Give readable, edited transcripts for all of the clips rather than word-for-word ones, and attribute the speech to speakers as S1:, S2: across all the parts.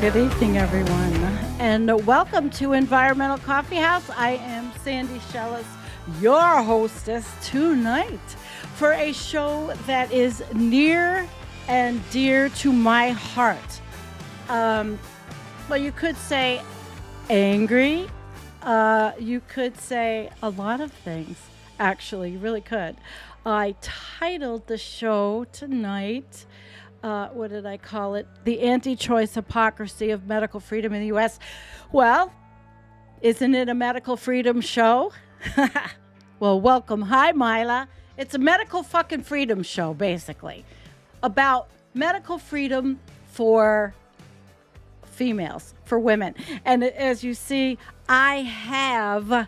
S1: Good evening, everyone, and welcome to Environmental Coffee House. I am Sandy Shellis, your hostess tonight for a show that is near and dear to my heart. Well, you could say angry. You could say a lot of things, actually. You really could. I titled the show tonight, what did I call it? The anti-choice hypocrisy of medical freedom in the U.S. Well, isn't it a medical freedom show? Well, welcome. Hi, Mila. It's a medical fucking freedom show, basically, about medical freedom for females, for women. And as you see, I have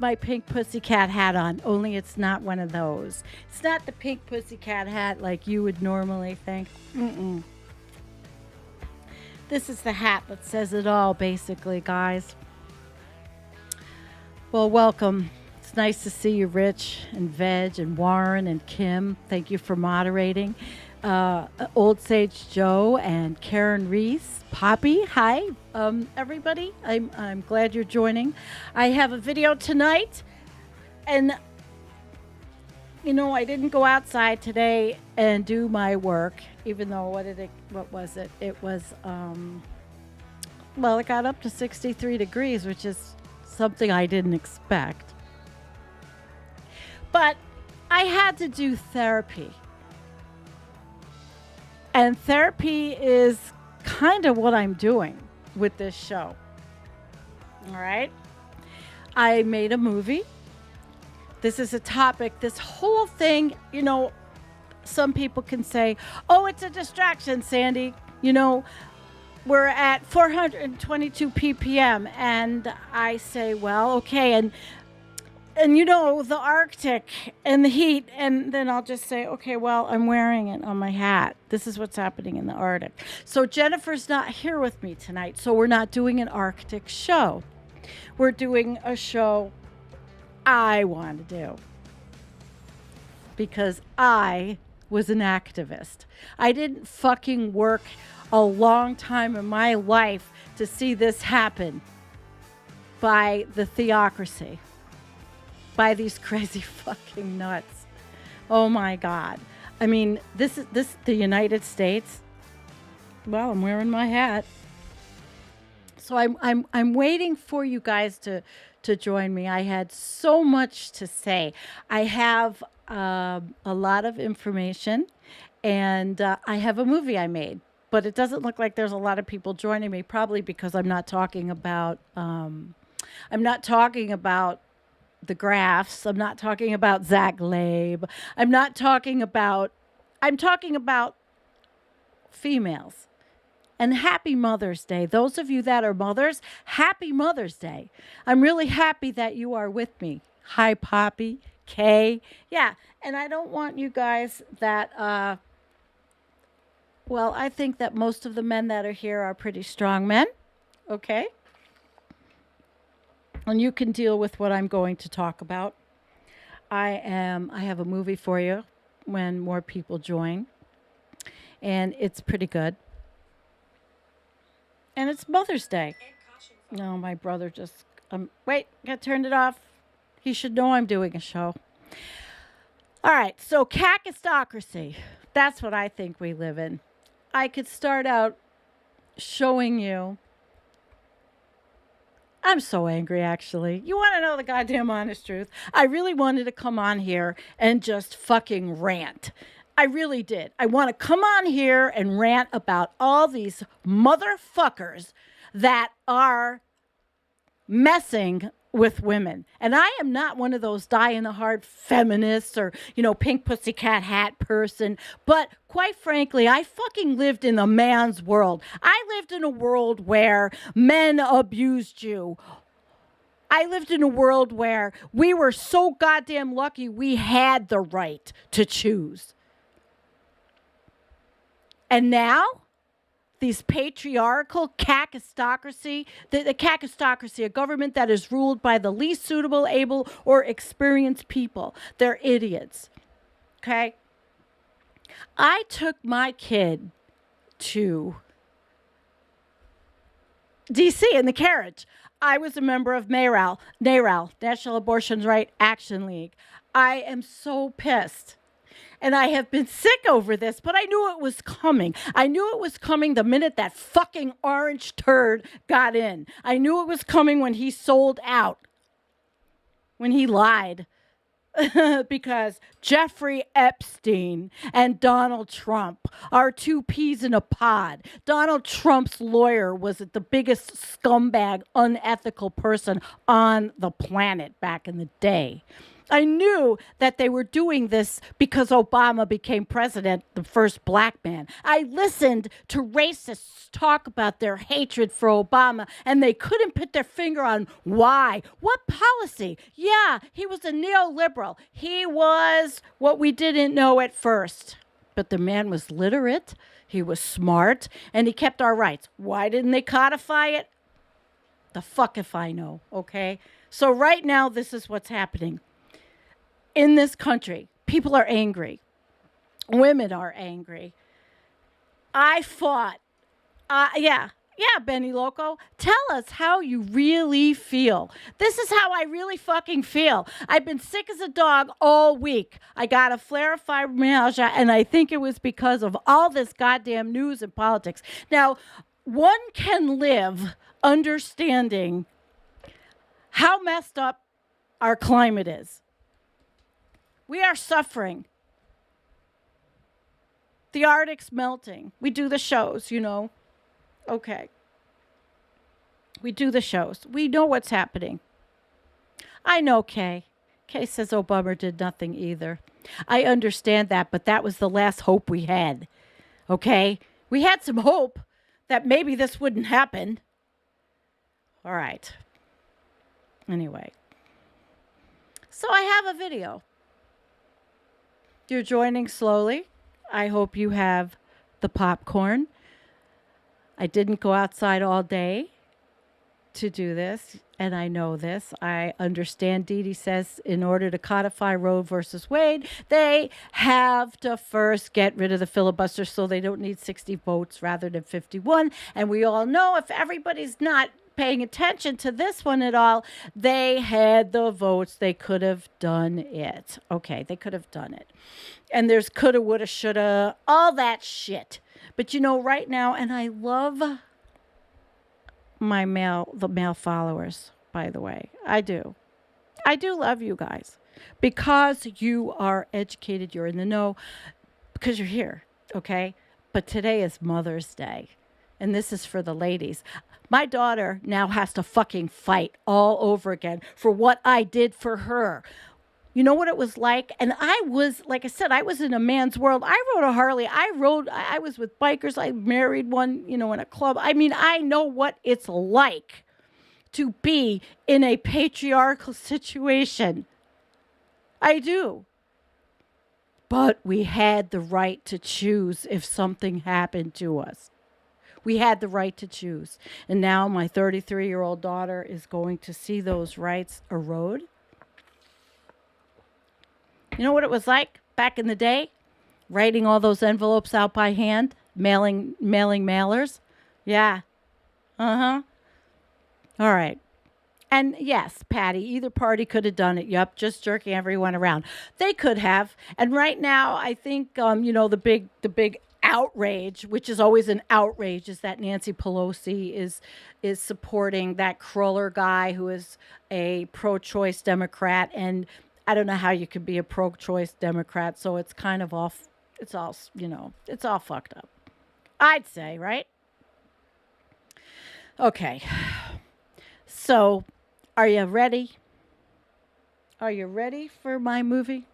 S1: my pink pussycat hat on, only it's not one of those. It's not the pink pussycat hat like you would normally think. This is the hat that says it all, basically, guys. Well, welcome. It's nice to see you, Rich and Veg and Warren and Kim. Thank you for moderating. Old Sage Joe and Karen Reese. Poppy, hi, everybody. I'm glad you're joining. I have a video tonight, and I didn't go outside today and do my work, even though what was it? It was it got up to 63 degrees, which is something I didn't expect. But I had to do therapy. And therapy is kind of what I'm doing with this show. All right. I made a movie. This is a topic, this whole thing, some people can say, oh, it's a distraction, Sandy. We're at 422 ppm. And I say, well, okay. And the Arctic and the heat, and then I'll just say, okay, well, I'm wearing it on my hat. This is what's happening in the Arctic. So Jennifer's not here with me tonight, so we're not doing an Arctic show. We're doing a show I want to do because I was an activist. I didn't fucking work a long time in my life to see this happen by the theocracy. By these crazy fucking nuts. Oh my God. I mean, this the United States. Well, I'm wearing my hat. So I'm waiting for you guys to join me. I had so much to say. I have a lot of information, and I have a movie I made. But it doesn't look like there's a lot of people joining me, probably because I'm not talking about the graphs. I'm not talking about Zach Labe. I'm talking about females. And happy Mother's Day. Those of you that are mothers, happy Mother's Day. I'm really happy that you are with me. Hi, Poppy, Kay. Yeah, and I don't want you guys that, I think that most of the men that are here are pretty strong men. Okay? And you can deal with what I'm going to talk about. I have a movie for you when more people join. And it's pretty good. And it's Mother's Day. No, my brother just... wait, I turned it off. He should know I'm doing a show. All right, so cacistocracy. That's what I think we live in. I could start out showing you... I'm so angry, actually. You want to know the goddamn honest truth? I really wanted to come on here and just fucking rant. I really did. I want to come on here and rant about all these motherfuckers that are messing with women. And I am not one of those die-in-the-heart feminists or, pink pussycat hat person. But quite frankly, I fucking lived in a man's world. I lived in a world where men abused you. I lived in a world where we were so goddamn lucky we had the right to choose. And now, these patriarchal cacistocracy, the cacistocracy, a government that is ruled by the least suitable, able, or experienced people. They're idiots. Okay? I took my kid to DC in the carriage. I was a member of NARAL, National Abortion Right Action League. I am so pissed. And I have been sick over this, but I knew it was coming. I knew it was coming the minute that fucking orange turd got in. I knew it was coming when he sold out, when he lied. Because Jeffrey Epstein and Donald Trump are two peas in a pod. Donald Trump's lawyer was the biggest scumbag, unethical person on the planet back in the day. I knew that they were doing this because Obama became president, the first black man. I listened to racists talk about their hatred for Obama, and they couldn't put their finger on why. What policy? Yeah, he was a neoliberal. He was what we didn't know at first. But the man was literate, he was smart, and he kept our rights. Why didn't they codify it? The fuck if I know, okay? So right now, this is what's happening. In this country, people are angry. Women are angry. I fought. Yeah, Benny Loco. Tell us how you really feel. This is how I really fucking feel. I've been sick as a dog all week. I got a flare of fibromyalgia, and I think it was because of all this goddamn news and politics. Now, one can live understanding how messed up our climate is. We are suffering. The Arctic's melting. We do the shows, you know. Okay. We do the shows. We know what's happening. I know Kay. Kay says Obama did nothing either. I understand that, but that was the last hope we had. Okay? We had some hope that maybe this wouldn't happen. All right. Anyway. So I have a video. You're joining slowly. I hope you have the popcorn. I didn't go outside all day to do this, and I know this. I understand Dee Dee says in order to codify Roe versus Wade, they have to first get rid of the filibuster so they don't need 60 votes rather than 51. And we all know if everybody's not paying attention to this one at all, they had the votes. They could have done it. Okay, they could have done it. And there's coulda, woulda, shoulda, all that shit. But you know, right now, and I love the male followers, by the way. I do. I do love you guys because you are educated, you're in the know, because you're here, okay? But today is Mother's Day, and this is for the ladies. My daughter now has to fucking fight all over again for what I did for her. You know what it was like? And I was, like I said, I was in a man's world. I rode a Harley. I was with bikers. I married one, you know, in a club. I mean, I know what it's like to be in a patriarchal situation. I do. But we had the right to choose if something happened to us. We had the right to choose. And now my 33-year-old daughter is going to see those rights erode. You know what it was like back in the day? Writing all those envelopes out by hand, mailing mailers. Yeah. Uh-huh. All right. And yes, Patty, either party could have done it. Yup, just jerking everyone around. They could have. And right now, I think, you know, the big outrage, which is always an outrage, is that Nancy Pelosi is supporting that Kroller guy who is a pro-choice Democrat. And I don't know how you could be a pro-choice Democrat. So it's kind of off. It's all, you know, it's all fucked up. I'd say, right? Okay. So, are you ready? Are you ready for my movie?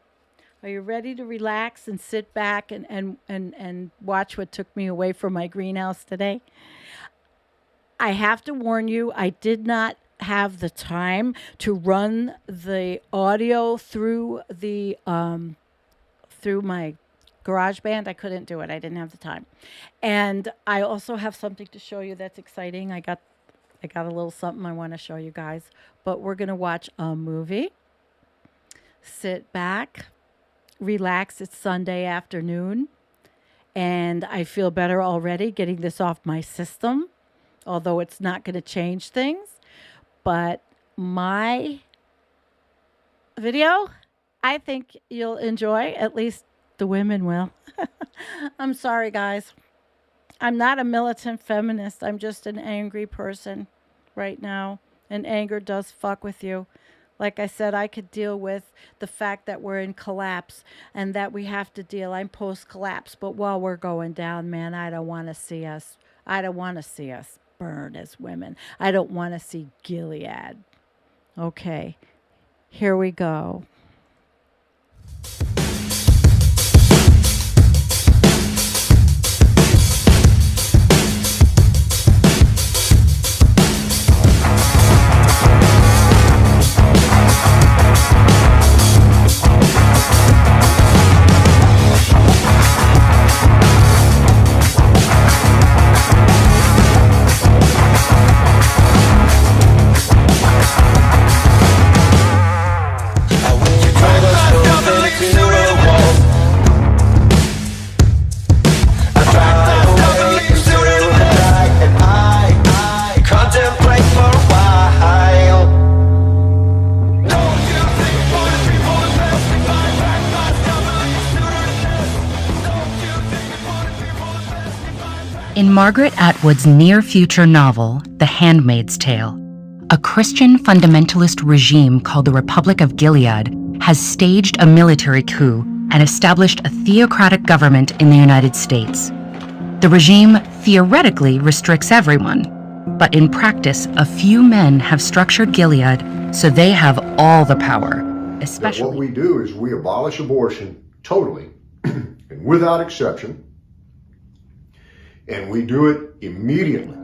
S1: Are you ready to relax and sit back and watch what took me away from my greenhouse today? I have to warn you, I did not have the time to run the audio through the through my GarageBand. I couldn't do it. I didn't have the time. And I also have something to show you that's exciting. I got a little something I want to show you guys. But we're going to watch a movie. Sit back, relax. It's Sunday afternoon. And I feel better already getting this off my system. although it's not going to change things. But my video, I think you'll enjoy. At least the women will. I'm sorry, guys. I'm not a militant feminist. I'm just an angry person right now. And anger does fuck with you. Like I said, I could deal with the fact that we're in collapse and that we have to deal. I'm post-collapse. But while we're going down, man, I don't want to see us burn as women. I don't want to see Gilead. Okay, here we go.
S2: In Margaret Atwood's near-future novel, The Handmaid's Tale, a Christian fundamentalist regime called the Republic of Gilead has staged a military coup and established a theocratic government in the United States. The regime theoretically restricts everyone, but in practice, a few men have structured Gilead so they have all the power, especially...
S3: What we do is we abolish abortion totally and without exception. And we do it immediately.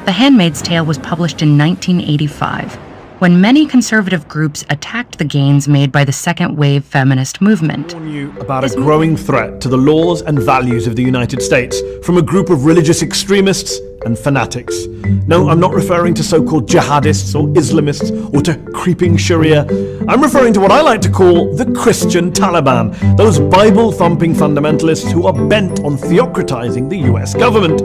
S2: The Handmaid's Tale was published in 1985, when many conservative groups attacked the gains made by the second-wave feminist movement.
S4: I warn you about a growing threat to the laws and values of the United States from a group of religious extremists and fanatics. No, I'm not referring to so-called jihadists or Islamists or to creeping Sharia. I'm referring to what I like to call the Christian Taliban, those Bible-thumping fundamentalists who are bent on theocratizing the US government.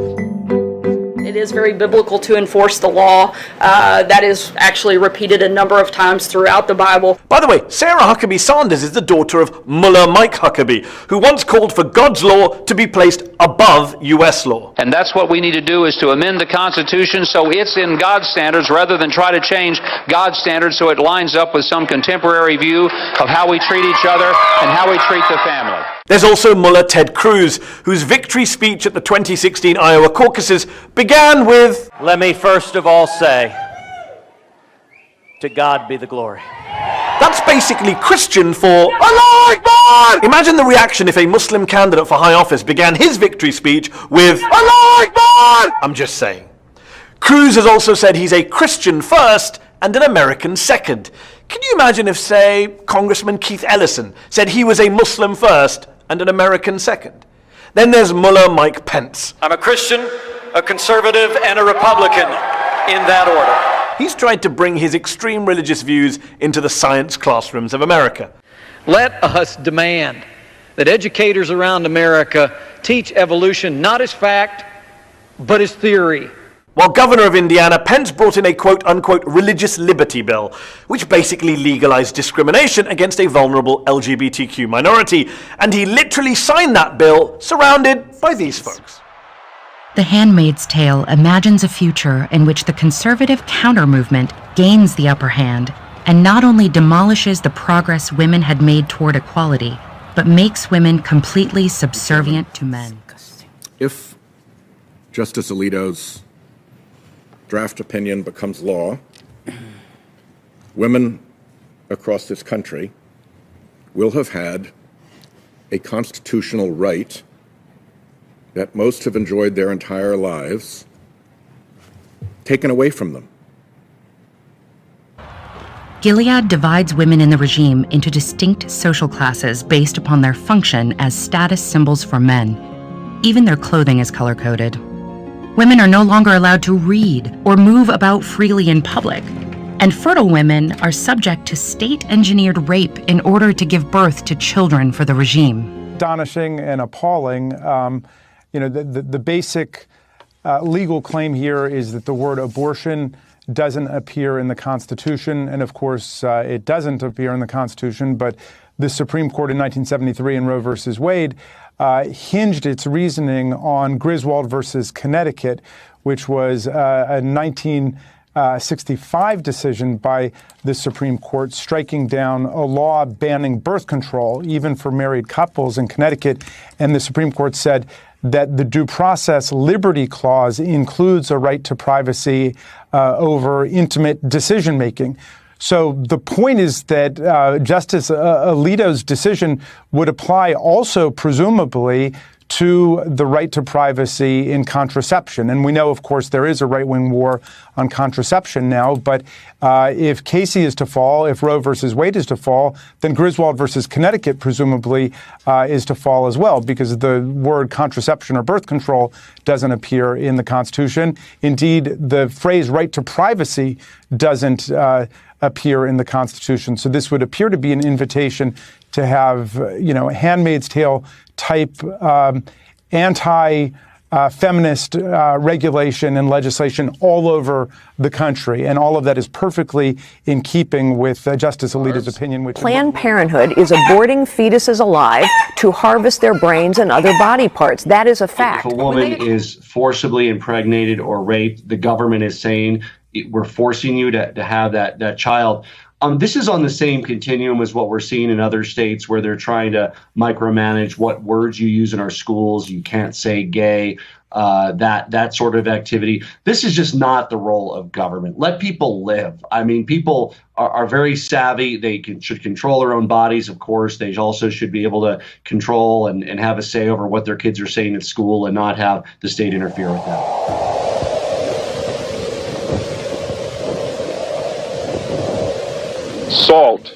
S5: It is very biblical to enforce the law. That is actually repeated a number of times throughout the Bible.
S4: By the way, Sarah Huckabee Sanders is the daughter of Mullah Mike Huckabee, who once called for God's law to be placed above US law.
S6: And that's what we need to do, is to amend the Constitution so it's in God's standards rather than try to change God's standards so it lines up with some contemporary view of how we treat each other and how we treat the family.
S4: There's also Mullah Ted Cruz, whose victory speech at the 2016 Iowa caucuses began with,
S7: "Let me first of all say, to God be the glory."
S4: That's basically Christian for Allah Akbar! Imagine the reaction if a Muslim candidate for high office began his victory speech with Allah Akbar! I'm just saying. Cruz has also said he's a Christian first and an American second. Can you imagine if, say, Congressman Keith Ellison said he was a Muslim first and an American second? Then there's Mullah Mike Pence.
S7: I'm a Christian, a conservative, and a Republican in that order.
S4: He's tried to bring his extreme religious views into the science classrooms of America.
S8: Let us demand that educators around America teach evolution not as fact, but as theory.
S4: While governor of Indiana, Pence brought in a quote-unquote religious liberty bill, which basically legalized discrimination against a vulnerable LGBTQ minority, and he literally signed that bill surrounded by these folks.
S2: The Handmaid's Tale imagines a future in which the conservative counter-movement gains the upper hand and not only demolishes the progress women had made toward equality, but makes women completely subservient to men.
S9: If Justice Alito's draft opinion becomes law, women across this country will have had a constitutional right that most have enjoyed their entire lives taken away from them.
S2: Gilead divides women in the regime into distinct social classes based upon their function as status symbols for men. Even their clothing is color-coded. Women are no longer allowed to read or move about freely in public, and fertile women are subject to state-engineered rape in order to give birth to children for the regime.
S10: Astonishing and appalling. The basic legal claim here is that the word abortion doesn't appear in the Constitution. And of course, it doesn't appear in the Constitution. But the Supreme Court in 1973 in Roe versus Wade hinged its reasoning on Griswold versus Connecticut, which was a 1965 decision by the Supreme Court striking down a law banning birth control, even for married couples in Connecticut. And the Supreme Court said that the Due Process Liberty Clause includes a right to privacy over intimate decision-making. So the point is that Justice Alito's decision would apply also, presumably, to the right to privacy in contraception. And we know, of course, there is a right-wing war on contraception now. But if Casey is to fall, if Roe versus Wade is to fall, then Griswold versus Connecticut presumably is to fall as well, because the word contraception or birth control doesn't appear in the Constitution. Indeed, the phrase right to privacy doesn't appear in the Constitution. So this would appear to be an invitation to have, Handmaid's Tale type anti-feminist regulation and legislation all over the country. And all of that is perfectly in keeping with Justice Alito's opinion. Which
S11: Planned Parenthood is aborting fetuses alive to harvest their brains and other body parts. That is a fact.
S12: If a woman is forcibly impregnated or raped, the government is saying, we're forcing you to have that child. This is on the same continuum as what we're seeing in other states where they're trying to micromanage what words you use in our schools. You can't say gay, that sort of activity. This is just not the role of government. Let people live. I mean, people are very savvy. They should control their own bodies, of course. They also should be able to control and have a say over what their kids are saying at school and not have the state interfere with that.
S13: Salt.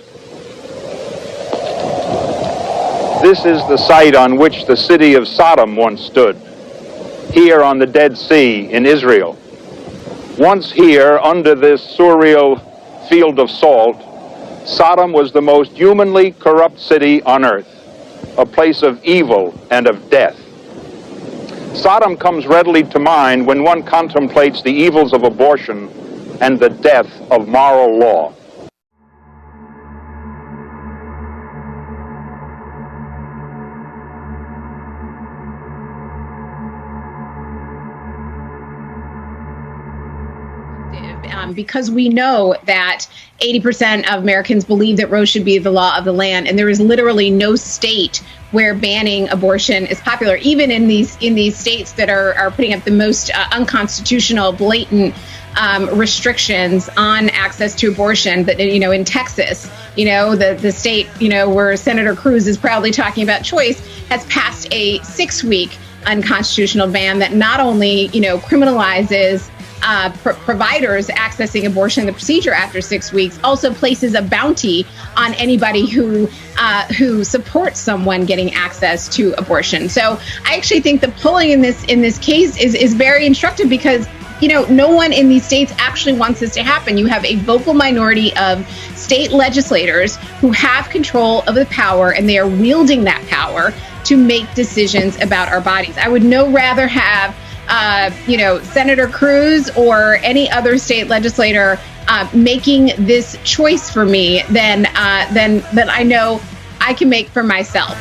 S13: This is the site on which the city of Sodom once stood, here on the Dead Sea in Israel. Once here, under this surreal field of salt, Sodom was the most humanly corrupt city on earth, a place of evil and of death. Sodom comes readily to mind when one contemplates the evils of abortion and the death of moral law.
S14: Because we know that 80% of Americans believe that Roe should be the law of the land, and there is literally no state where banning abortion is popular, even in these states that are putting up the most unconstitutional, blatant restrictions on access to abortion. That in Texas, the state where Senator Cruz is proudly talking about choice, has passed a 6-week unconstitutional ban that not only criminalizes providers accessing abortion, the procedure after 6 weeks, also places a bounty on anybody who supports someone getting access to abortion. So I actually think the polling in this case is very instructive, because no one in these states actually wants this to happen. You have a vocal minority of state legislators who have control of the power, and they are wielding that power to make decisions about our bodies. I would no rather have Senator Cruz or any other state legislator making this choice for me than I know I can make for myself.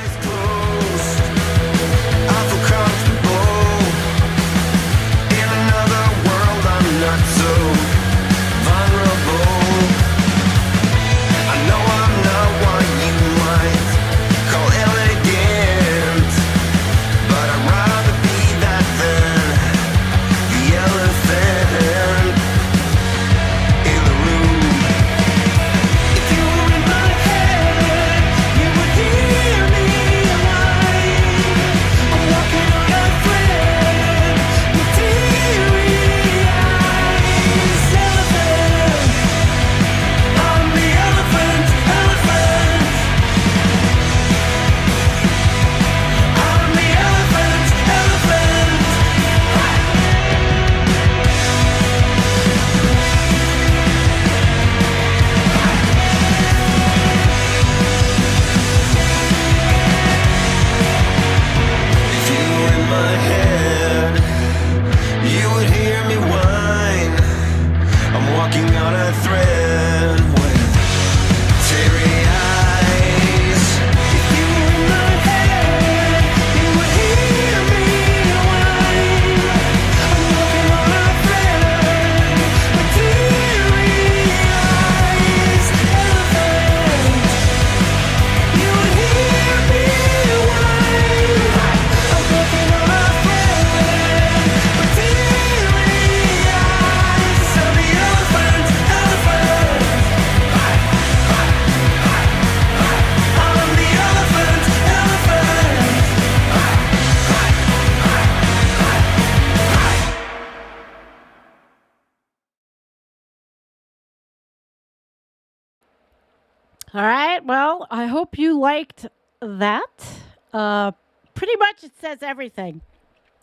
S1: All right. Well, I hope you liked that. Pretty much it says everything.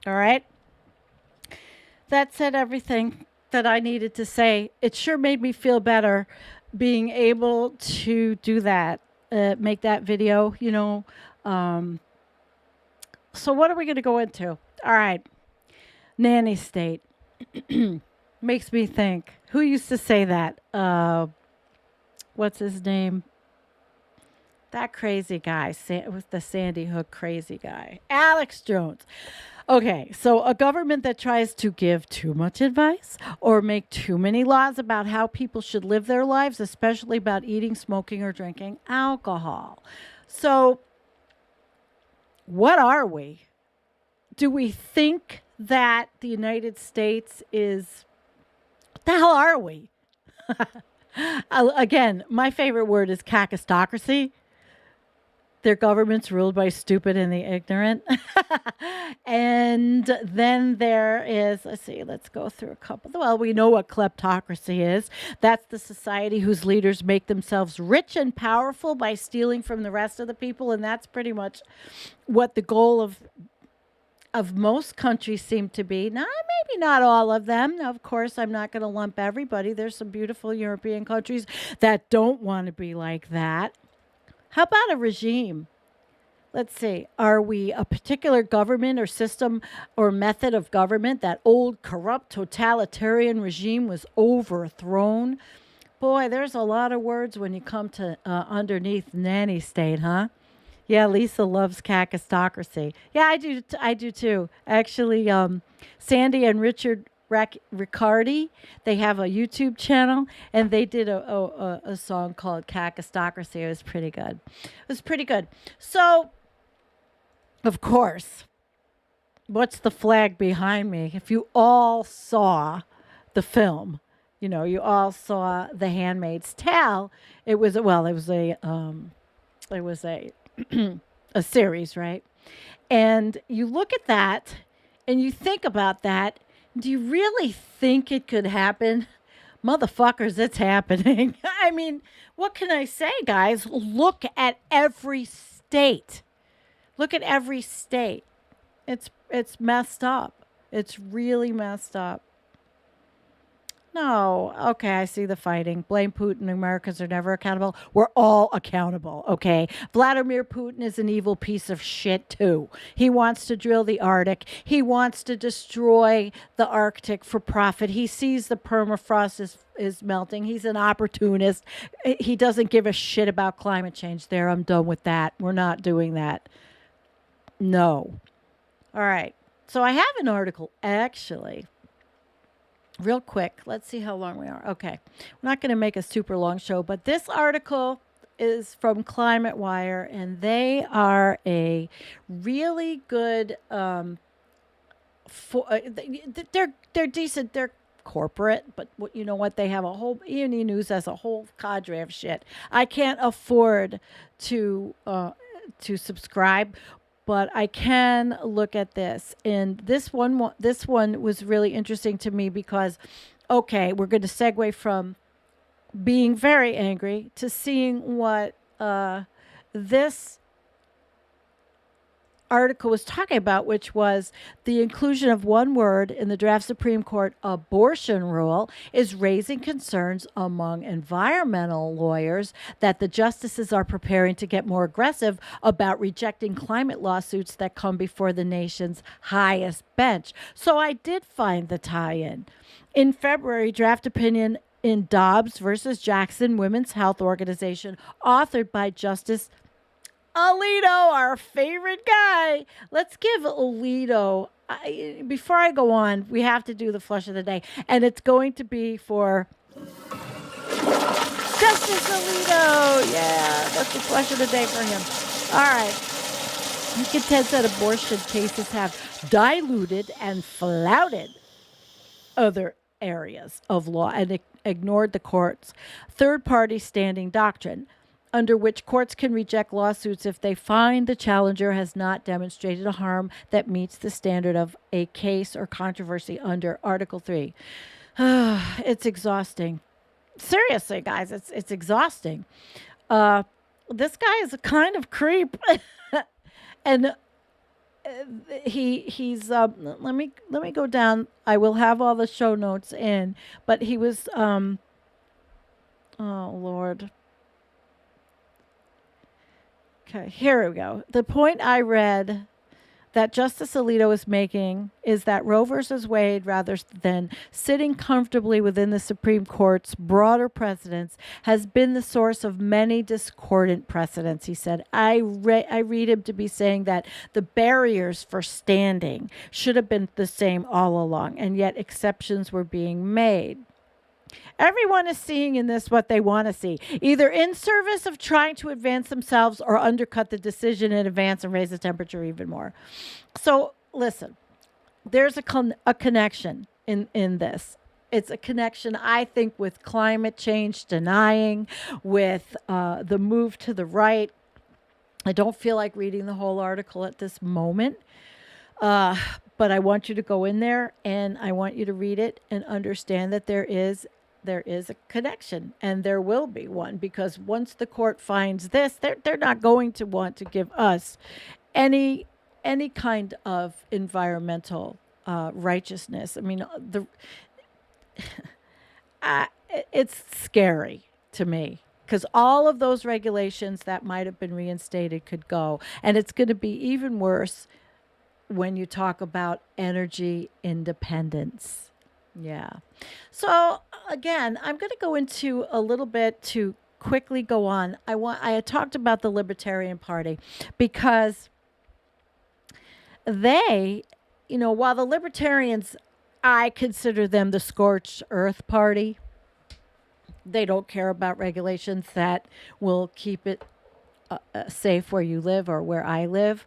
S1: All right. That said everything that I needed to say. It sure made me feel better being able to do that, make that video, So what are we going to go into? All right. Nanny state. Makes me think. Who used to say that? What's his name? That crazy guy. It was the Sandy Hook crazy guy. Alex Jones. Okay, so a government that tries to give too much advice or make too many laws about how people should live their lives, especially about eating, smoking, or drinking alcohol. So, what are we? Do we think that the United States is... What the hell are we? Again, my favorite word is cacistocracy. Their government's ruled by stupid and the ignorant. And then there is, let's go through a couple. Well, we know what kleptocracy is. That's the society whose leaders make themselves rich and powerful by stealing from the rest of the people. And that's pretty much what the goal of most countries seem to be. Now, maybe not all of them. Now, of course, I'm not going to lump everybody. There's some beautiful European countries that don't want to be like that. How about a regime? Let's see. Are we a particular government or system or method of government? That old, corrupt, totalitarian regime was overthrown. Boy, there's a lot of words when you come to underneath nanny state, huh? Yeah, Lisa loves cacistocracy. Yeah, I do too. Actually, Sandy and Richard Riccardi, they have a YouTube channel, and they did a song called Cacistocracy. It was pretty good. So, of course, what's the flag behind me? If you all saw the film, you all saw The Handmaid's Tale. It was a series, right? And you look at that, and you think about that. Do you really think it could happen? Motherfuckers, it's happening. I mean, what can I say, guys? Look at every state. It's messed up. It's really messed up. No. Okay, I see the fighting. Blame Putin. Americans are never accountable. We're all accountable, okay? Vladimir Putin is an evil piece of shit, too. He wants to drill the Arctic. He wants to destroy the Arctic for profit. He sees the permafrost is melting. He's an opportunist. He doesn't give a shit about climate change. There, I'm done with that. We're not doing that. No. All right. So I have an article, actually. Real quick, let's see how long we are. Okay, we're not going to make a super long show, but this article is from Climate Wire, and they are a really good. They're decent. They're corporate, but you know what? They have a whole E&E News has a whole cadre of shit. I can't afford to subscribe. But I can look at this, and this one was really interesting to me because, okay, we're going to segue from being very angry to seeing what this article was talking about, which was the inclusion of one word in the draft Supreme Court abortion rule is raising concerns among environmental lawyers that the justices are preparing to get more aggressive about rejecting climate lawsuits that come before the nation's highest bench. So I did find the tie-in. In February, draft opinion in Dobbs versus Jackson Women's Health Organization, authored by Justice Alito, our favorite guy. Let's give Alito, before I go on, we have to do the flush of the day. And it's going to be for Justice Alito. Yeah, that's the flush of the day for him. All right. He contends that abortion cases have diluted and flouted other areas of law and ignored the court's third-party standing doctrine, under which courts can reject lawsuits if they find the challenger has not demonstrated a harm that meets the standard of a case or controversy under Article 3. It's exhausting. Seriously, guys, it's exhausting. This guy is a kind of creep. And he's let me go down. I will have all the show notes in, but he was oh Lord. Okay, here we go. The point I read that Justice Alito is making is that Roe versus Wade, rather than sitting comfortably within the Supreme Court's broader precedents, has been the source of many discordant precedents, he said. I read him to be saying that the barriers for standing should have been the same all along, and yet exceptions were being made. Everyone is seeing in this what they want to see, either in service of trying to advance themselves or undercut the decision in advance and raise the temperature even more. So listen, there's a connection in this. It's a connection, I think, with climate change denying, with the move to the right. I don't feel like reading the whole article at this moment, but I want you to go in there and I want you to read it and understand that there is a connection, and there will be one, because once the court finds this, they're not going to want to give us any kind of environmental righteousness. I mean, it's scary to me, because all of those regulations that might have been reinstated could go, and it's going to be even worse when you talk about energy independence. Yeah. So again, I'm going to go into a little bit to quickly go on. I had talked about the Libertarian Party because they, while the Libertarians, I consider them the scorched earth party. They don't care about regulations that will keep it safe where you live or where I live.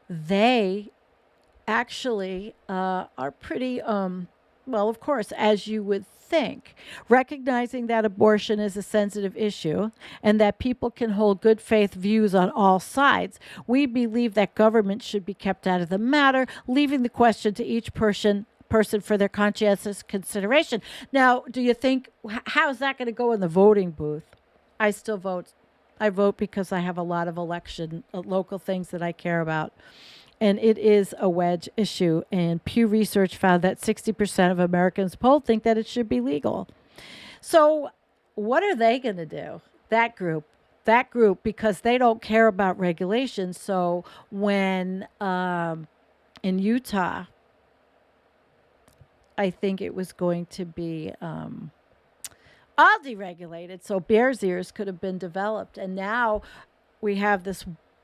S1: They actually are pretty well, of course, as you would think, recognizing that abortion is a sensitive issue and that people can hold good faith views on all sides, we believe that government should be kept out of the matter, leaving the question to each person for their conscientious consideration. Now, do you think, how is that going to go in the voting booth? I still vote. I vote because I have a lot of local things that I care about. And it is a wedge issue. And Pew Research found that 60% of Americans polled think that it should be legal. So what are they going to do? That group, because they don't care about regulations. So when in Utah, I think it was going to be all deregulated. So Bears Ears could have been developed. And now we have this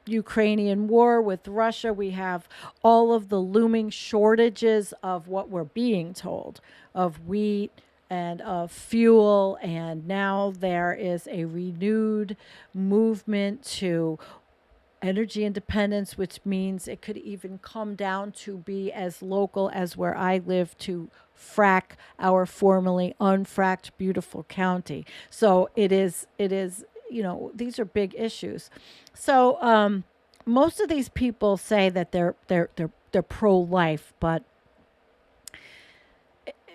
S1: Ukrainian war with Russia. We have all of the looming shortages of what we're being told, of wheat and of fuel. And now there is a renewed movement to energy independence, which means it could even come down to be as local as where I live, to frack our formerly unfracked beautiful county. So it is these are big issues. So most of these people say that they're pro-life, but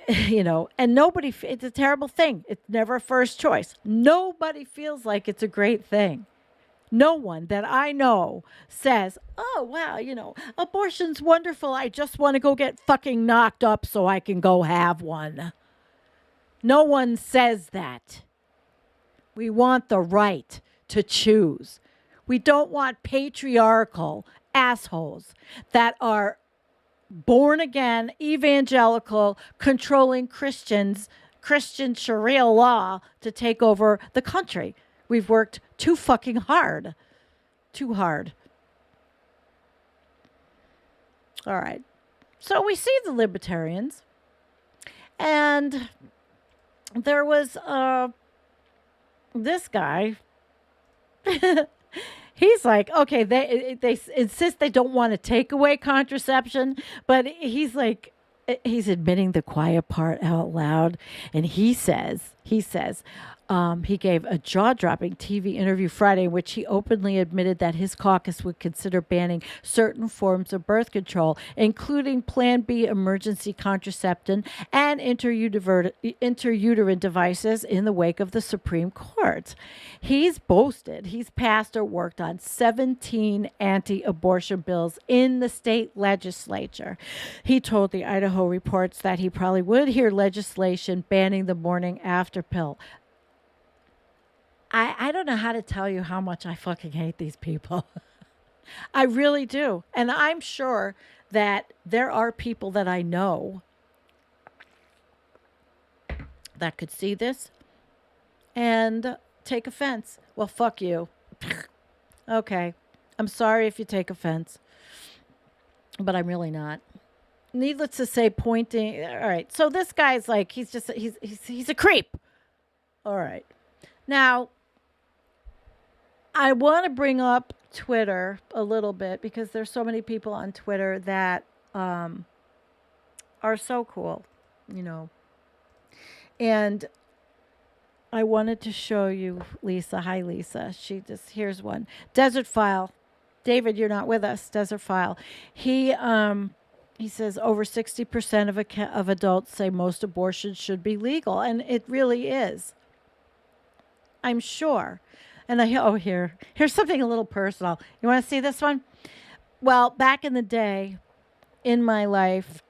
S1: and nobody. It's a terrible thing. It's never a first choice. Nobody feels like it's a great thing. No one that I know says, "Oh wow, abortion's wonderful. I just want to go get fucking knocked up so I can go have one." No one says that. We want the right to choose. We don't want patriarchal assholes that are born again, evangelical, controlling Christian Sharia law to take over the country. We've worked too fucking hard. Too hard. All right. So we see the libertarians. And there was this guy. He's like, okay, they insist they don't want to take away contraception, but he's admitting the quiet part out loud, and he says, He gave a jaw-dropping TV interview Friday in which he openly admitted that his caucus would consider banning certain forms of birth control, including Plan B emergency contraception and intrauterine devices in the wake of the Supreme Court. He's boasted he's passed or worked on 17 anti-abortion bills in the state legislature. He told the Idaho Reports that he probably would hear legislation banning the morning after pill. I don't know how to tell you how much I fucking hate these people. I really do. And I'm sure that there are people that I know that could see this and take offense. Well, fuck you. Okay. I'm sorry if you take offense, but I'm really not. Needless to say, pointing. All right. So this guy's like, he's a creep. All right. Now, I want to bring up Twitter a little bit because there's so many people on Twitter that are so cool, you know. And I wanted to show you Lisa. Hi, Lisa. Here's one. Desert File. David, you're not with us. Desert File. He says over 60% of adults say most abortions should be legal, and it really is. I'm sure. And here's something a little personal. You want to see this one? Well, back in the day, in my life,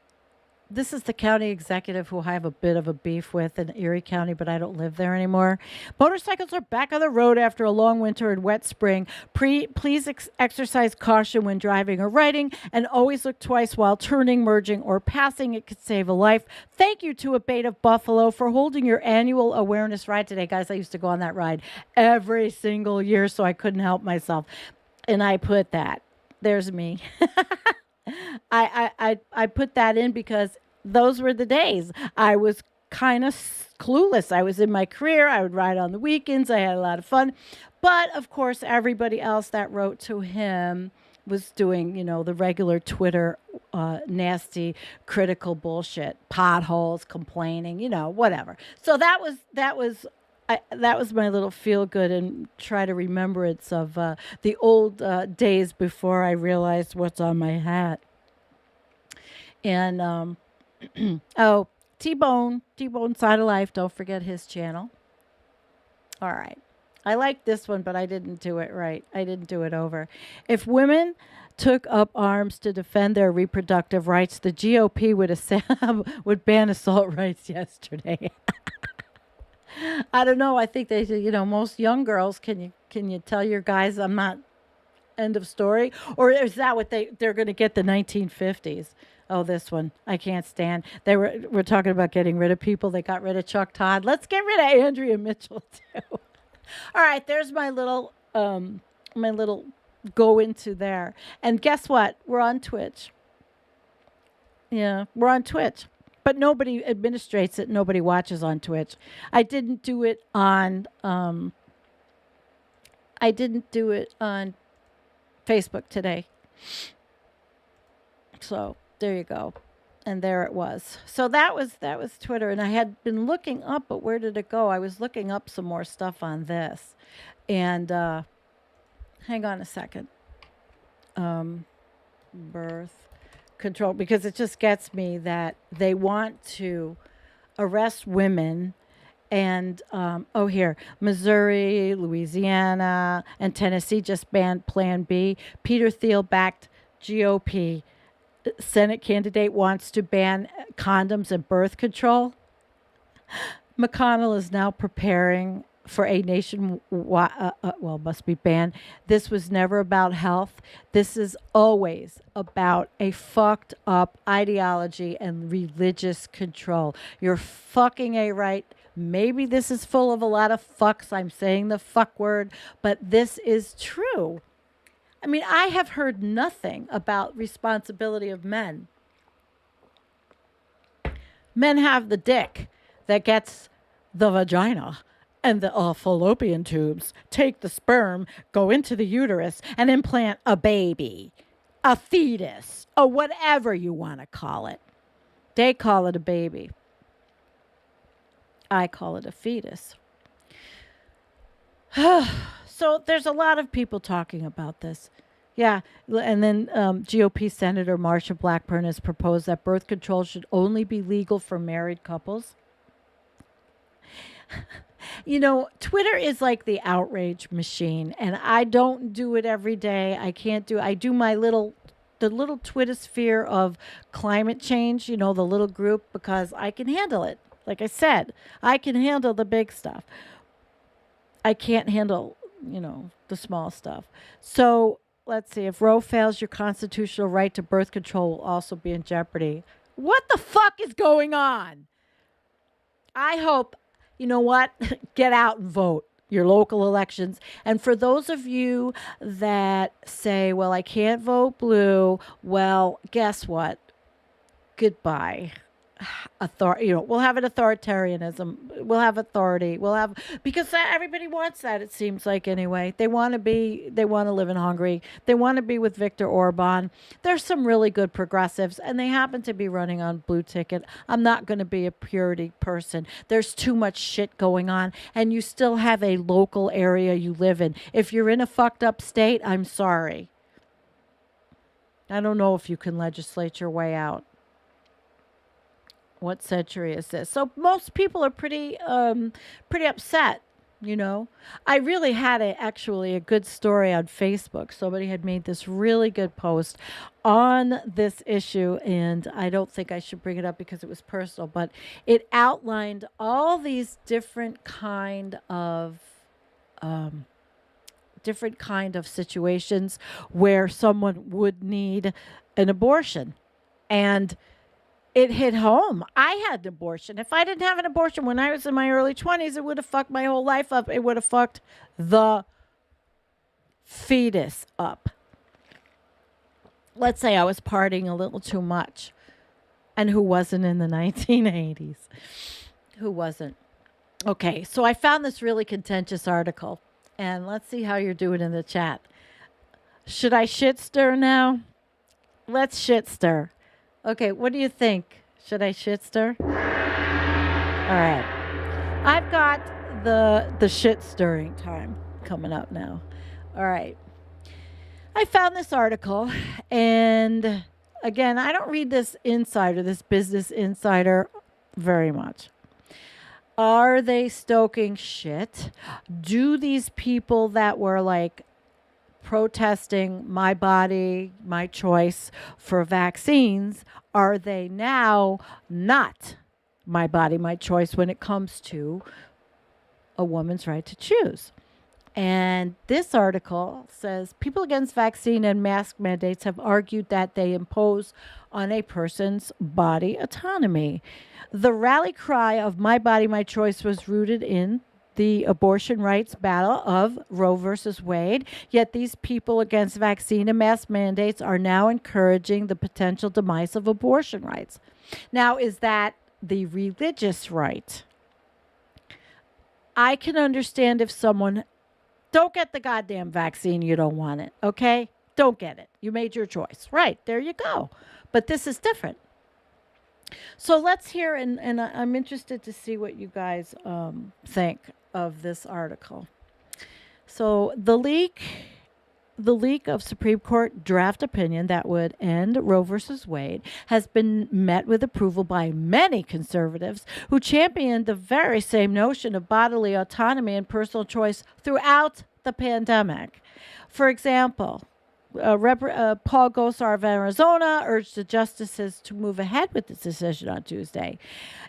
S1: this is the county executive who I have a bit of a beef with in Erie County, but I don't live there anymore. Motorcycles are back on the road after a long winter and wet spring. Please exercise caution when driving or riding, and always look twice while turning, merging, or passing. It could save a life. Thank you to Abate of Buffalo for holding your annual awareness ride today. Guys, I used to go on that ride every single year, so I couldn't help myself. And I put that. There's me. I put that in because those were the days. I was kind of clueless. I was in my career. I would ride on the weekends. I had a lot of fun. But, of course, everybody else that wrote to him was doing, the regular Twitter nasty, critical bullshit, potholes, complaining, whatever. So that was my little feel good and try to remembrance of the old days before I realized what's on my hat. And T-Bone Side of Life, don't forget his channel. All right. I like this one, but I didn't do it right. I didn't do it over. If women took up arms to defend their reproductive rights, the GOP would ban assault rights yesterday. I don't know. I think they, most young girls, can you tell your guys I'm not, end of story? Or is that what they're going to get, the 1950s? Oh, this one I can't stand. We're talking about getting rid of people. They got rid of Chuck Todd. Let's get rid of Andrea Mitchell too. All right, there's my little go into there. And guess what? We're on Twitch. Yeah, we're on Twitch. But nobody administrates it. Nobody watches on Twitch. I didn't do it on Facebook today. So there you go. And there it was. So that was Twitter. And I had been looking up, but where did it go? I was looking up some more stuff on this. And hang on a second. Birth control, because it just gets me that they want to arrest women. And, here, Missouri, Louisiana, and Tennessee just banned Plan B. Peter Thiel-backed GOP Senate candidate wants to ban condoms and birth control. McConnell is now preparing for a nationwide, must be banned. This was never about health. This is always about a fucked up ideology and religious control. You're fucking right. Maybe this is full of a lot of fucks. I'm saying the fuck word, but this is true. I mean, I have heard nothing about responsibility of men. Men have the dick that gets the vagina and the fallopian tubes, take the sperm, go into the uterus, and implant a baby, a fetus, or whatever you want to call it. They call it a baby. I call it a fetus. So there's a lot of people talking about this. Yeah, and then GOP Senator Marsha Blackburn has proposed that birth control should only be legal for married couples. You know, Twitter is like the outrage machine, and I don't do it every day. I do my the little Twitter sphere of climate change, you know, the little group, because I can handle it. Like I said, I can handle the big stuff. I can't handle, you know, the small stuff. So let's see. If Roe fails, your constitutional right to birth control will also be in jeopardy. What the fuck is going on? I hope, you know what? Get out and vote your local elections. And for those of you that say, well, I can't vote blue, well, guess what? Goodbye. We'll have an authoritarianism. We'll have authority. Because everybody wants that, it seems like, anyway. They want to live in Hungary. They want to be with Viktor Orban. There's some really good progressives, and they happen to be running on blue ticket. I'm not going to be a purity person. There's too much shit going on, and you still have a local area you live in. If you're in a fucked up state, I'm sorry. I don't know if you can legislate your way out. What century is this? So most people are pretty upset, you know. I really had actually a good story on Facebook. Somebody had made this really good post on this issue, and I don't think I should bring it up because it was personal, but it outlined all these different kind of situations where someone would need an abortion. And it hit home. I had an abortion. If I didn't have an abortion when I was in my early 20s, it would have fucked my whole life up. It would have fucked the fetus up. Let's say I was partying a little too much. And who wasn't in the 1980s? Who wasn't? Okay, so I found this really contentious article. And let's see how you're doing in the chat. Should I shit stir now? Let's shit stir. Okay, what do you think? Should I shit stir? All right. I've got the shit stirring time coming up now. All right. I found this article, and again, I don't read this Business Insider, very much. Are they stoking shit? Do these people that were like protesting my body, my choice for vaccines, are they now not my body, my choice when it comes to a woman's right to choose? And this article says people against vaccine and mask mandates have argued that they impose on a person's body autonomy. The rally cry of my body, my choice was rooted in the abortion rights battle of Roe versus Wade, yet these people against vaccine and mask mandates are now encouraging the potential demise of abortion rights. Now, is that the religious right? I can understand if someone, don't get the goddamn vaccine, you don't want it, okay? Don't get it. You made your choice. Right, there you go. But this is different. So let's hear, and I'm interested to see what you guys think of this article. So the leak of Supreme Court draft opinion that would end Roe versus Wade has been met with approval by many conservatives who championed the very same notion of bodily autonomy and personal choice throughout the pandemic. For example, Paul Gosar of Arizona urged the justices to move ahead with this decision on Tuesday.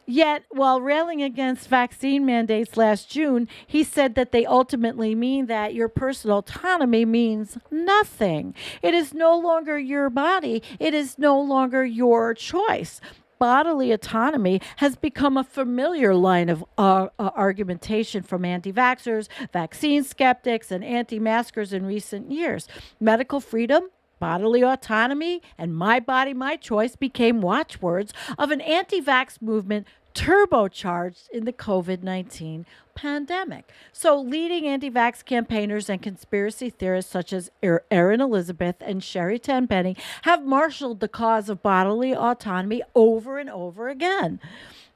S1: Yet, while railing against vaccine mandates last June, he said that they ultimately mean that your personal autonomy means nothing. It is no longer your body. It is no longer your choice. Bodily autonomy has become a familiar line of argumentation from anti-vaxxers, vaccine skeptics, and anti-maskers in recent years. Medical freedom, bodily autonomy, and my body, my choice became watchwords of an anti-vax movement turbocharged in the COVID-19 pandemic. So leading anti-vax campaigners and conspiracy theorists such as Erin Elizabeth and Sherry Tenpenny have marshaled the cause of bodily autonomy over and over again.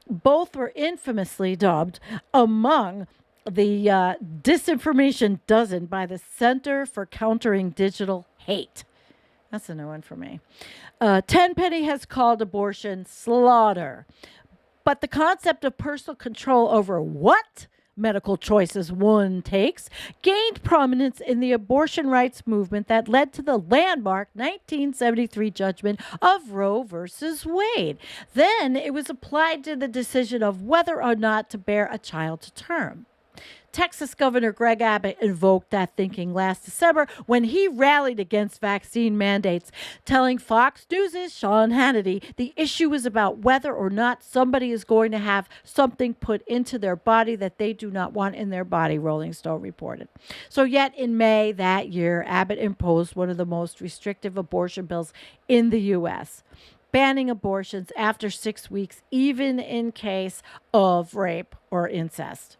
S1: Both were infamously dubbed among the Disinformation Dozen by the Center for Countering Digital Hate. That's a new one for me. Tenpenny has called abortion slaughter. But the concept of personal control over what medical choices one takes gained prominence in the abortion rights movement that led to the landmark 1973 judgment of Roe versus Wade. Then it was applied to the decision of whether or not to bear a child to term. Texas Governor Greg Abbott invoked that thinking last December when he rallied against vaccine mandates, telling Fox News' Sean Hannity the issue is about whether or not somebody is going to have something put into their body that they do not want in their body, Rolling Stone reported. So yet in May that year, Abbott imposed one of the most restrictive abortion bills in the U.S., banning abortions after 6 weeks, even in case of rape or incest.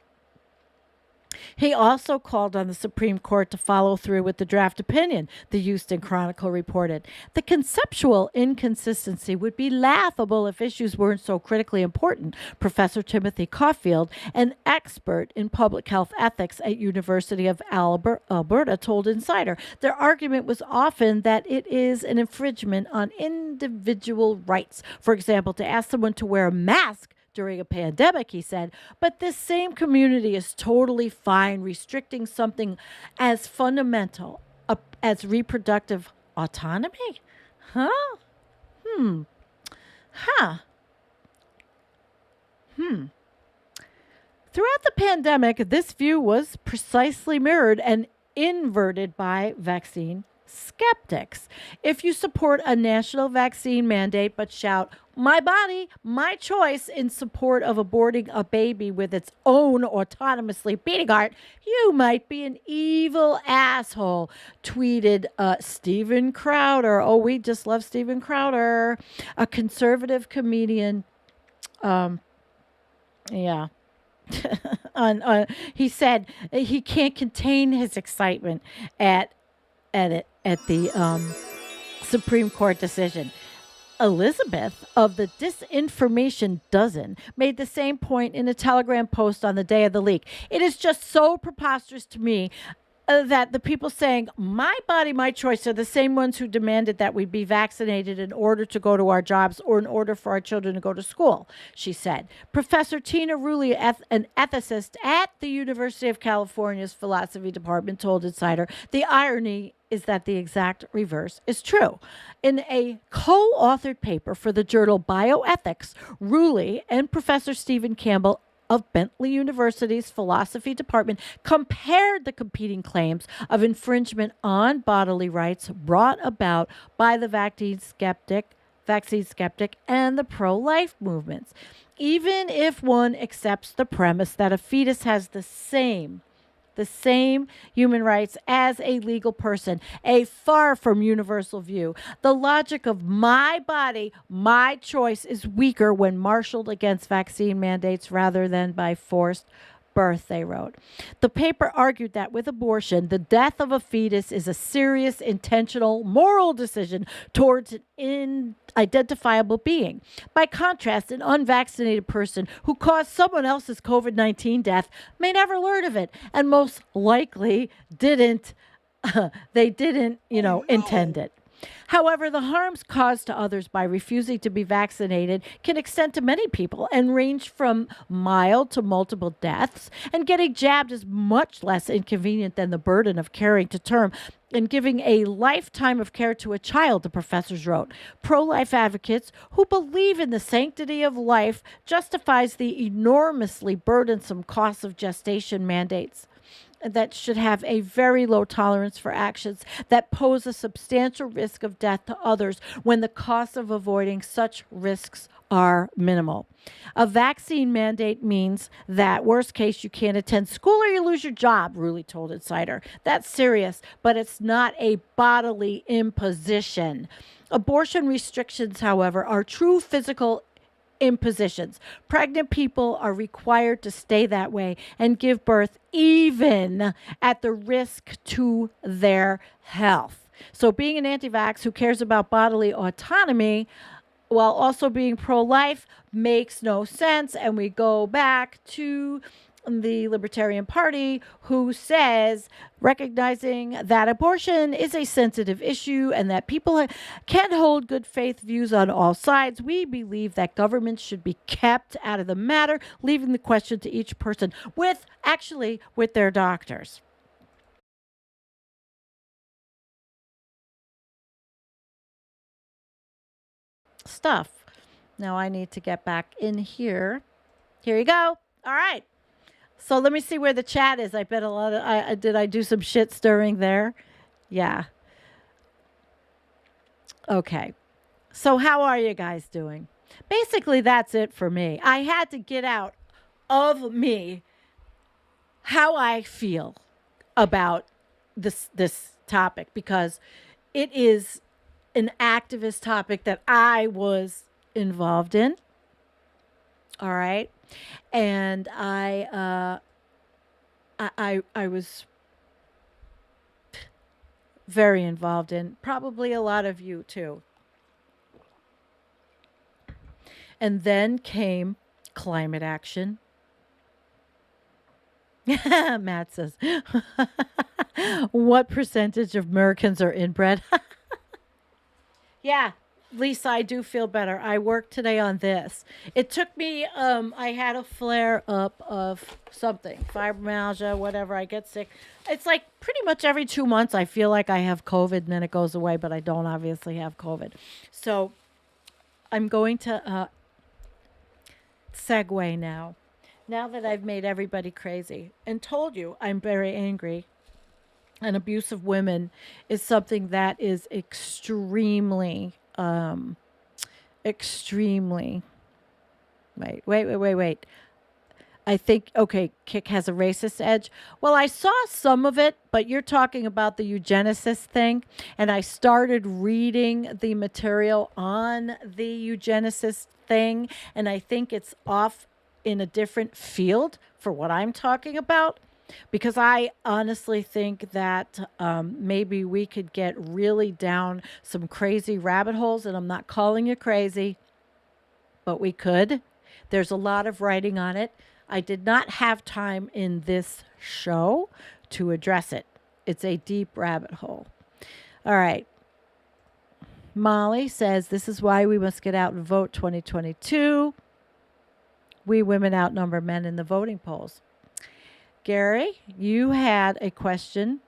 S1: He also called on the Supreme Court to follow through with the draft opinion, the Houston Chronicle reported. The conceptual inconsistency would be laughable if issues weren't so critically important, Professor Timothy Caulfield, an expert in public health ethics at University of Alberta, told Insider. Their argument was often that it is an infringement on individual rights. For example, to ask someone to wear a mask during a pandemic, he said, but this same community is totally fine restricting something as fundamental as reproductive autonomy? Throughout the pandemic, this view was precisely mirrored and inverted by vaccine skeptics. If you support a national vaccine mandate but shout, "My body, my choice," in support of aborting a baby with its own autonomously beating heart, you might be an evil asshole, tweeted Steven Crowder. Oh, we just love Steven Crowder, a conservative comedian. He said he can't contain his excitement at the Supreme Court decision. Elizabeth of the Disinformation Dozen made the same point in a Telegram post on the day of the leak. It is just so preposterous to me that the people saying, "My body, my choice," are the same ones who demanded that we be vaccinated in order to go to our jobs or in order for our children to go to school, she said. Professor Tina Rulli, an ethicist at the University of California's philosophy department, told Insider, the irony is that the exact reverse is true. In a co-authored paper for the journal Bioethics, Rulli and Professor Stephen Campbell of Bentley University's philosophy department compared the competing claims of infringement on bodily rights brought about by the vaccine skeptic and the pro-life movements. Even if one accepts the premise that a fetus has the same human rights as a legal person, a far from universal view. The logic of my body, my choice is weaker when marshaled against vaccine mandates rather than by forced birth, they wrote. The paper argued that with abortion, the death of a fetus is a serious, intentional, moral decision towards an unidentifiable being. By contrast, an unvaccinated person who caused someone else's COVID-19 death may never learn of it, and most likely didn't intend it. However, the harms caused to others by refusing to be vaccinated can extend to many people and range from mild to multiple deaths. And getting jabbed is much less inconvenient than the burden of caring to term and giving a lifetime of care to a child, the professors wrote. Pro-life advocates who believe in the sanctity of life justifies the enormously burdensome costs of gestation mandates that should have a very low tolerance for actions that pose a substantial risk of death to others when the costs of avoiding such risks are minimal. A vaccine mandate means that, worst case, you can't attend school or you lose your job, Rulli told Insider. That's serious, but it's not a bodily imposition. Abortion restrictions, however, are true physical impositions. Pregnant people are required to stay that way and give birth even at the risk to their health. So being an anti-vax who cares about bodily autonomy while also being pro-life makes no sense. And we go back to the Libertarian Party, who says recognizing that abortion is a sensitive issue and that people can hold good faith views on all sides, we believe that government should be kept out of the matter, leaving the question to each person with their doctors. Stuff. Now I need to get back in here. Here you go. All right. So let me see where the chat is. I bet a lot of did I do some shit stirring there? Yeah. Okay. So how are you guys doing? Basically, that's it for me. I had to get out of me how I feel about this topic, because it is an activist topic that I was involved in. All right. And I was very involved in, probably a lot of you too. And then came climate action. Matt says, what percentage of Americans are inbred? Yeah, Lisa, I do feel better. I worked today on this. It took me, I had a flare up of something, fibromyalgia, whatever. I get sick. It's like pretty much every 2 months I feel like I have COVID and then it goes away, but I don't obviously have COVID. So I'm going to segue now. Now that I've made everybody crazy and told you I'm very angry, and abuse of women is something that is extremely, wait. I think, okay, Kick has a racist edge. Well, I saw some of it, but you're talking about the eugenicist thing. And I started reading the material on the eugenicist thing. And I think it's off in a different field for what I'm talking about. Because I honestly think that maybe we could get really down some crazy rabbit holes, and I'm not calling you crazy, but we could. There's a lot of writing on it. I did not have time in this show to address it. It's a deep rabbit hole. All right. Molly says, this is why we must get out and vote 2022. We women outnumber men in the voting polls. Gary, you had a question.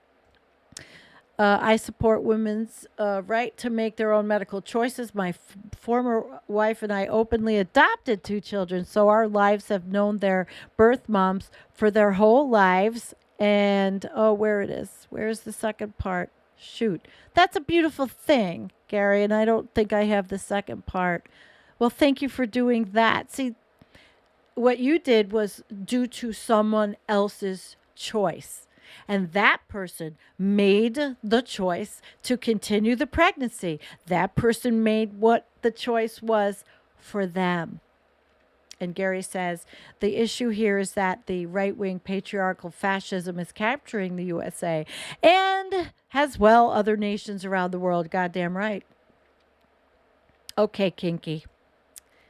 S1: I support women's right to make their own medical choices. My former wife and I openly adopted 2 children, so our lives have known their birth moms for their whole lives. And, where it is. Where's the second part? Shoot. That's a beautiful thing, Gary, and I don't think I have the second part. Well, thank you for doing that. See, what you did was due to someone else's choice. And that person made the choice to continue the pregnancy. That person made what the choice was for them. And Gary says, the issue here is that the right-wing patriarchal fascism is capturing the USA and, as well, other nations around the world. Goddamn right. Okay, Kinky.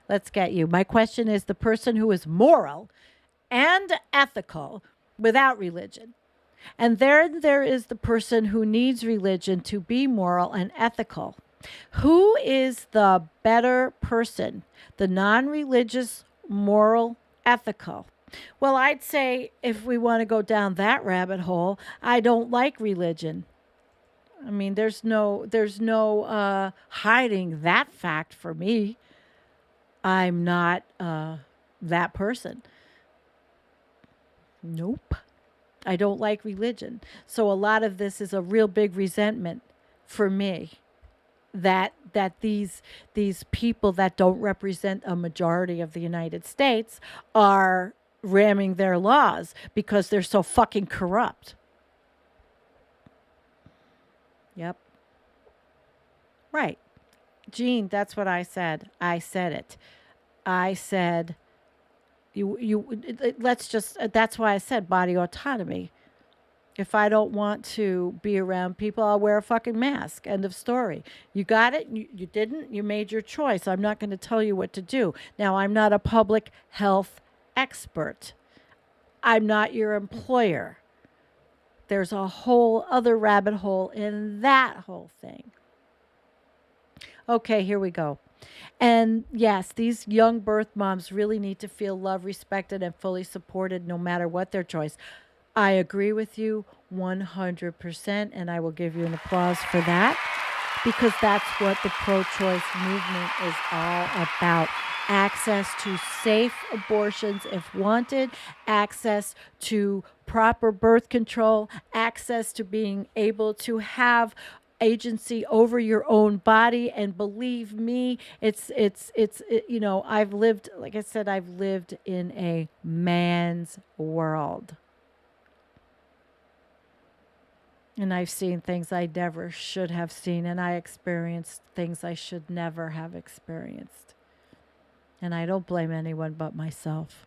S1: Let's get you. My question is the person who is moral and ethical without religion. And there is the person who needs religion to be moral and ethical. Who is the better person? The non-religious, moral, ethical? Well, I'd say if we want to go down that rabbit hole, I don't like religion. I mean, there's no hiding that fact for me. I'm not that person. Nope. I don't like religion. So a lot of this is a real big resentment for me that these people that don't represent a majority of the United States are ramming their laws because they're so fucking corrupt. Yep. Right. Gene, that's what I said. I said it. I said, that's why I said body autonomy. If I don't want to be around people, I'll wear a fucking mask. End of story. You got it? You didn't? You made your choice. I'm not going to tell you what to do. Now, I'm not a public health expert. I'm not your employer. There's a whole other rabbit hole in that whole thing. Okay, here we go. And yes, these young birth moms really need to feel loved, respected, and fully supported no matter what their choice. I agree with you 100%, and I will give you an applause for that, because that's what the pro-choice movement is all about. Access to safe abortions if wanted, access to proper birth control, access to being able to have agency over your own body. And believe me, it's you know, I've lived, like I said, I've lived in a man's world. And I've seen things I never should have seen, and I experienced things I should never have experienced. And I don't blame anyone but myself.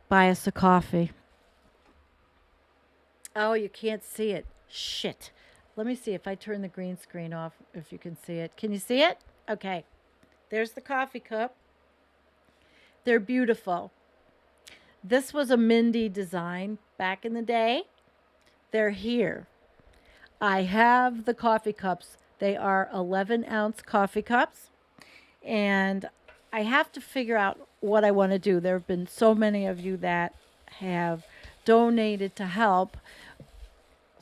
S1: Buy us a coffee. Oh, you can't see it. Shit. Let me see if I turn the green screen off, if you can see it. Can you see it? Okay. There's the coffee cup. They're beautiful. This was a Mindy design back in the day. They're here. I have the coffee cups. They are 11-ounce coffee cups. And I have to figure out what I want to do. There have been so many of you that have donated to help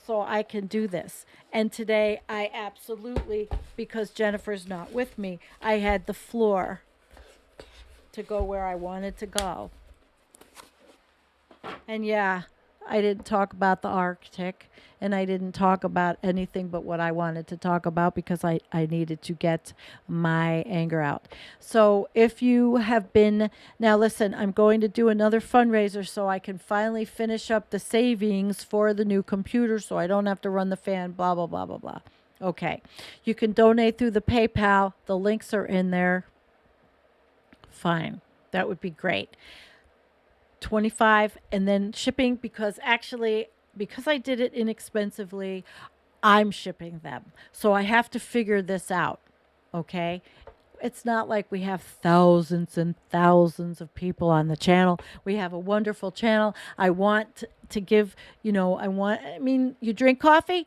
S1: so I can do this. And today I absolutely, because Jennifer's not with me, I had the floor to go where I wanted to go. And yeah, I didn't talk about the Arctic, and I didn't talk about anything but what I wanted to talk about, because I needed to get my anger out. So if you have been, now listen, I'm going to do another fundraiser so I can finally finish up the savings for the new computer so I don't have to run the fan, blah, blah, blah, blah, blah. Okay. You can donate through the PayPal. The links are in there. Fine. That would be great. 25 and then shipping, because actually, because I did it inexpensively, I'm shipping them. So I have to figure this out. Okay. It's not like we have thousands and thousands of people on the channel. We have a wonderful channel. I want to give, you know, I mean, you drink coffee?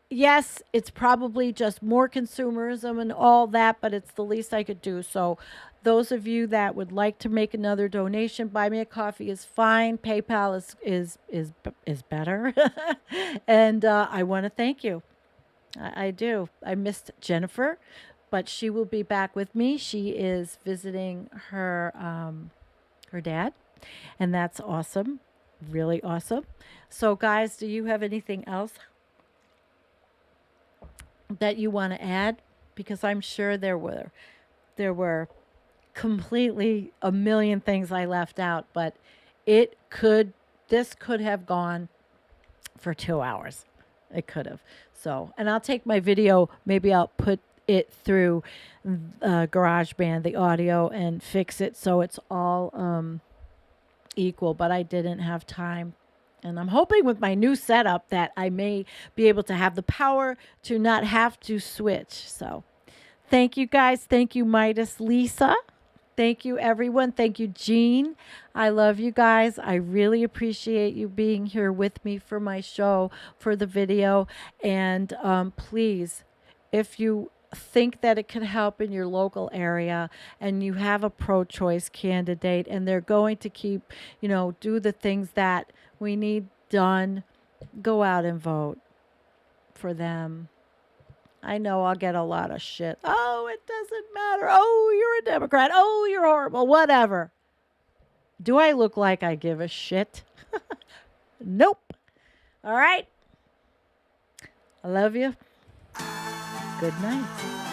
S1: Yes, it's probably just more consumerism and all that, but it's the least I could do. So those of you that would like to make another donation, buy me a coffee is fine. PayPal is better. And I want to thank you. I do. I missed Jennifer, but she will be back with me. She is visiting her dad, and that's awesome. Really awesome. So guys, do you have anything else that you want to add? Because I'm sure there were completely a million things I left out, but this could have gone for 2 hours. It could have. So, and I'll take my video, maybe I'll put it through GarageBand, the audio, and fix it so it's all equal, but I didn't have time. And I'm hoping with my new setup that I may be able to have the power to not have to switch. So thank you guys. Thank you, Midas Lisa. Thank you, everyone. Thank you, Jean. I love you guys. I really appreciate you being here with me for my show, for the video. And please, if you think that it could help in your local area and you have a pro-choice candidate and they're going to keep, you know, do the things that we need done, go out and vote for them. I know I'll get a lot of shit. Oh, it doesn't matter. Oh, you're a Democrat. Oh, you're horrible. Whatever. Do I look like I give a shit? Nope. All right. I love you. Good night.